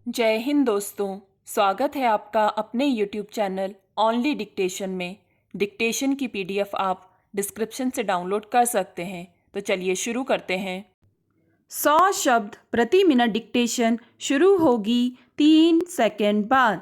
जय हिंद दोस्तों। स्वागत है आपका अपने YouTube चैनल ओनली डिक्टेशन में। डिक्टेशन की PDF आप डिस्क्रिप्शन से डाउनलोड कर सकते हैं। तो चलिए शुरू करते हैं। 100 शब्द प्रति मिनट डिक्टेशन शुरू होगी 3 सेकंड बाद।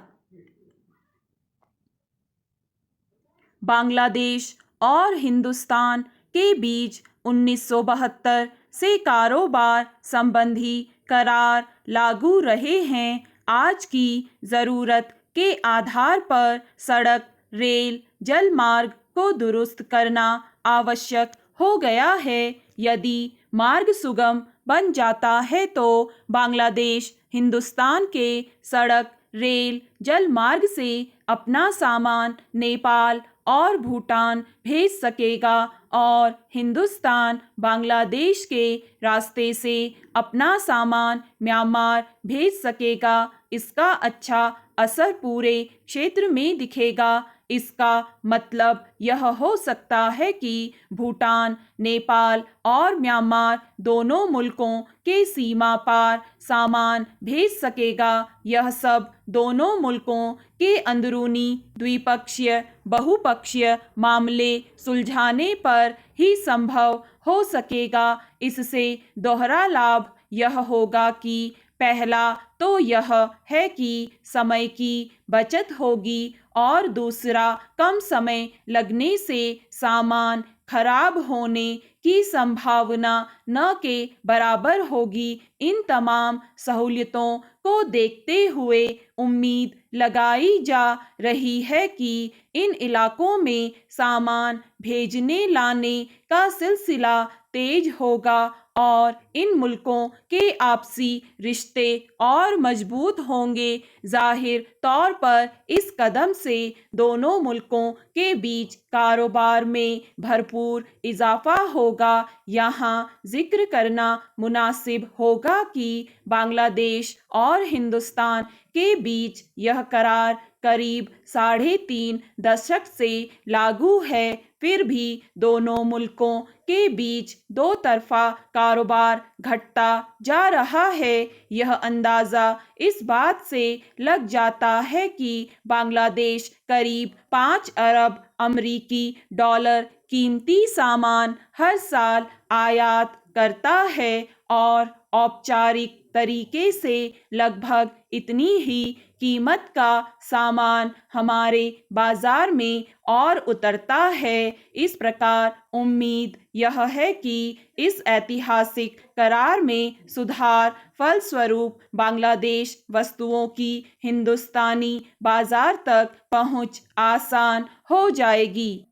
बांग्लादेश और हिंदुस्तान के बीच 1972 से कारोबार संबंधी करार लागू रहे हैं। आज की ज़रूरत के आधार पर सड़क, रेल, जल मार्ग को दुरुस्त करना आवश्यक हो गया है। यदि मार्ग सुगम बन जाता है तो बांग्लादेश हिंदुस्तान के सड़क, रेल, जल मार्ग से अपना सामान नेपाल और भूटान भेज सकेगा और हिंदुस्तान बांग्लादेश के रास्ते से अपना सामान म्यांमार भेज सकेगा। इसका अच्छा असर पूरे क्षेत्र में दिखेगा। इसका मतलब यह हो सकता है कि भूटान, नेपाल और म्यांमार दोनों मुल्कों के सीमा पार सामान भेज सकेगा। यह सब दोनों मुल्कों के अंदरूनी द्विपक्षीय, बहुपक्षीय मामले सुलझाने पर ही संभव हो सकेगा। इससे दोहरा लाभ यह होगा कि पहला तो यह है कि समय की बचत होगी और दूसरा, कम समय लगने से सामान खराब होने की संभावना न के बराबर होगी। इन तमाम सहूलियतों को देखते हुए उम्मीद लगाई जा रही है कि इन इलाकों में सामान भेजने लाने का सिलसिला तेज होगा और इन मुल्कों के आपसी रिश्ते और मजबूत होंगे। जाहिर तौर पर इस कदम से दोनों मुल्कों के बीच कारोबार में भरपूर इजाफा होगा। यहाँ जिक्र करना मुनासिब होगा कि बांग्लादेश और हिंदुस्तान के बीच यह करार करीब 3.5 दशक से लागू है। फिर भी दोनों मुल्कों के बीच दो तरफा कारोबार घटता जा रहा है। यह अंदाज़ा इस बात से लग जाता है कि बांग्लादेश करीब 5 अरब अमरीकी डॉलर कीमती सामान हर साल आयात करता है और औपचारिक तरीके से लगभग इतनी ही कीमत का सामान हमारे बाजार में और उतरता है। इस प्रकार उम्मीद यह है कि इस ऐतिहासिक करार में सुधार फलस्वरूप बांग्लादेश वस्तुओं की हिंदुस्तानी बाजार तक पहुंच आसान हो जाएगी।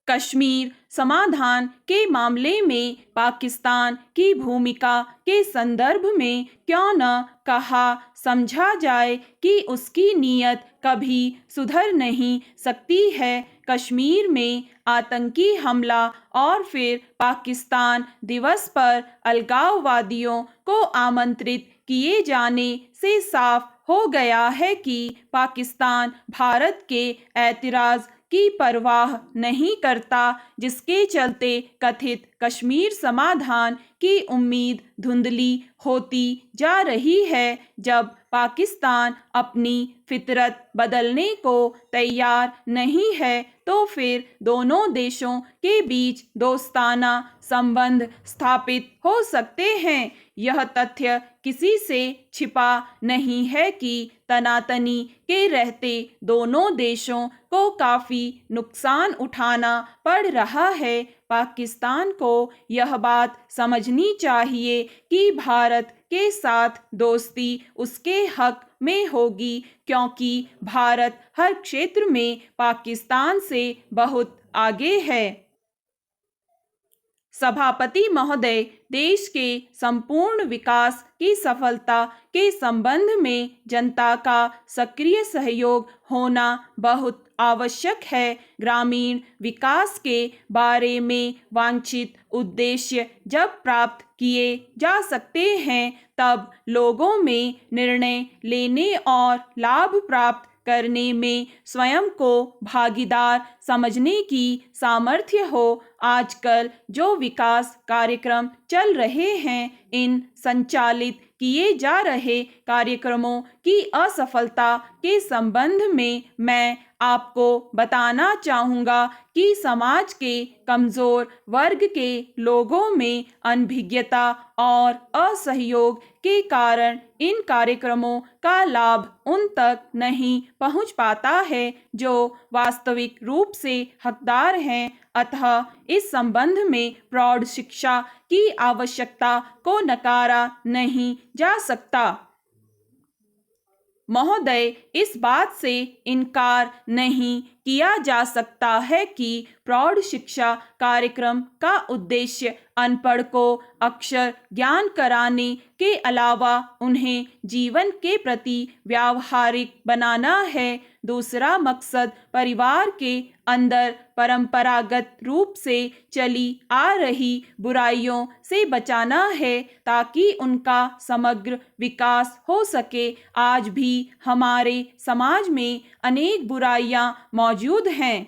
कश्मीर समाधान के मामले में पाकिस्तान की भूमिका के संदर्भ में क्यों न कहा समझा जाए कि उसकी नीयत कभी सुधर नहीं सकती है। कश्मीर में आतंकी हमला और फिर पाकिस्तान दिवस पर अलगाववादियों को आमंत्रित किए जाने से साफ हो गया है कि पाकिस्तान भारत के ऐतराज़ की परवाह नहीं करता, जिसके चलते कथित कश्मीर समाधान की उम्मीद धुंधली होती जा रही है। जब पाकिस्तान अपनी फितरत बदलने को तैयार नहीं है तो फिर दोनों देशों के बीच दोस्ताना संबंध स्थापित हो सकते हैं। यह तथ्य किसी से छिपा नहीं है कि तनातनी के रहते दोनों देशों को काफ़ी नुकसान उठाना पड़ रहा है। पाकिस्तान को यह बात समझनी चाहिए कि भारत के साथ दोस्ती उसके हक में होगी, क्योंकि भारत हर क्षेत्र में पाकिस्तान से बहुत आगे है। सभापति महोदय, देश के संपूर्ण विकास की सफलता के संबंध में जनता का सक्रिय सहयोग होना बहुत आवश्यक है। ग्रामीण विकास के बारे में वांछित उद्देश्य जब प्राप्त किए जा सकते हैं, तब लोगों में निर्णय लेने और लाभ प्राप्त करने में स्वयं को भागीदार समझने की सामर्थ्य हो। आजकल जो विकास कार्यक्रम चल रहे हैं, इन संचालित किए जा रहे कार्यक्रमों की असफलता के संबंध में मैं आपको बताना चाहूँगा कि समाज के कमज़ोर वर्ग के लोगों में अनभिज्ञता और असहयोग के कारण इन कार्यक्रमों का लाभ उन तक नहीं पहुंच पाता है जो वास्तविक रूप से हकदार हैं। अतः इस संबंध में प्रौढ़ शिक्षा की आवश्यकता को नकारा नहीं जा सकता। महोदय, इस बात से इनकार नहीं किया जा सकता है कि प्रौढ़ शिक्षा कार्यक्रम का उद्देश्य अनपढ़ को अक्षर ज्ञान कराने के अलावा उन्हें जीवन के प्रति व्यावहारिक बनाना है। दूसरा मकसद परिवार के अंदर परंपरागत रूप से चली आ रही बुराइयों से बचाना है ताकि उनका समग्र विकास हो सके। आज भी हमारे समाज में अनेक बुराइयां मौजूद हैं।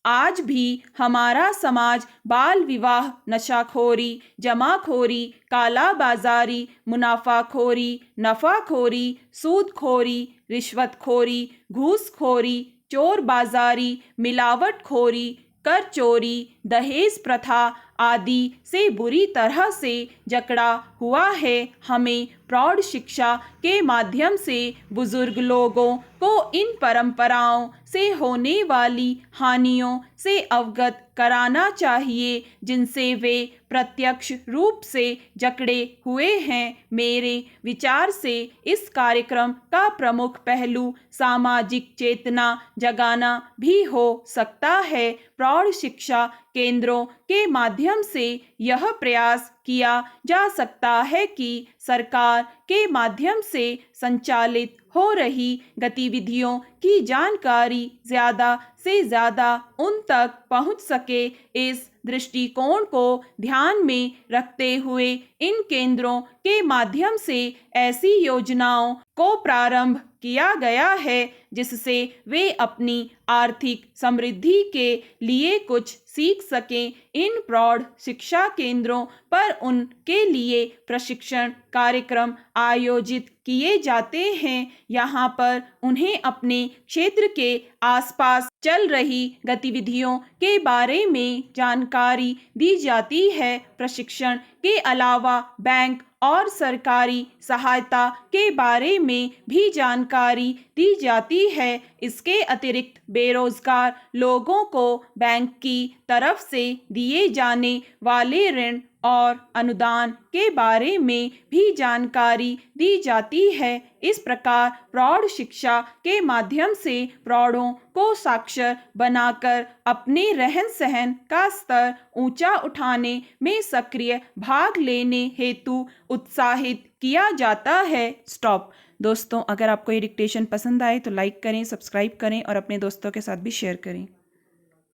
आज भी हमारा समाज बाल विवाह, नशाखोरी, जमाखोरी, काला बाजारी, मुनाफाखोरी, नफाखोरी, सूदखोरी, रिश्वतखोरी, घूसखोरी, चोर बाजारी, मिलावटखोरी, कर चोरी, दहेज प्रथा आदि से बुरी तरह से जकड़ा हुआ है। हमें प्रौढ़ शिक्षा के माध्यम से बुजुर्ग लोगों को इन परंपराओं से होने वाली हानियों से अवगत कराना चाहिए जिनसे वे प्रत्यक्ष रूप से जकड़े हुए हैं। मेरे विचार से इस कार्यक्रम का प्रमुख पहलू सामाजिक चेतना जगाना भी हो सकता है। प्रौढ़ शिक्षा केंद्रों के माध्यम से यह प्रयास किया जा सकता है कि सरकार के माध्यम से संचालित हो रही गतिविधियों की जानकारी ज़्यादा से ज़्यादा उन तक पहुंच सके। इस दृष्टिकोण को ध्यान में रखते हुए इन केंद्रों के माध्यम से ऐसी योजनाओं को प्रारंभ किया गया है जिससे वे अपनी आर्थिक समृद्धि के लिए कुछ सीख सकें। इन प्रौढ़ शिक्षा केंद्रों पर उनके लिए प्रशिक्षण कार्यक्रम आयोजित किए जाते हैं। यहाँ पर उन्हें अपने क्षेत्र के आसपास चल रही गतिविधियों के बारे में जानकारी दी जाती है। प्रशिक्षण के अलावा बैंक और सरकारी सहायता के बारे में भी जानकारी दी जाती है। इसके अतिरिक्त बेरोजगार लोगों को बैंक की तरफ से दिए जाने वाले ऋण और अनुदान के बारे में भी जानकारी दी जाती है। इस प्रकार प्रौढ़ शिक्षा के माध्यम से प्रौढ़ों को साक्षर बनाकर अपने रहन सहन का स्तर ऊंचा उठाने में सक्रिय भाग लेने हेतु उत्साहित किया जाता है। स्टॉप। दोस्तों, अगर आपको ये डिक्टेशन पसंद आए तो लाइक करें, सब्सक्राइब करें और अपने दोस्तों के साथ भी शेयर करें।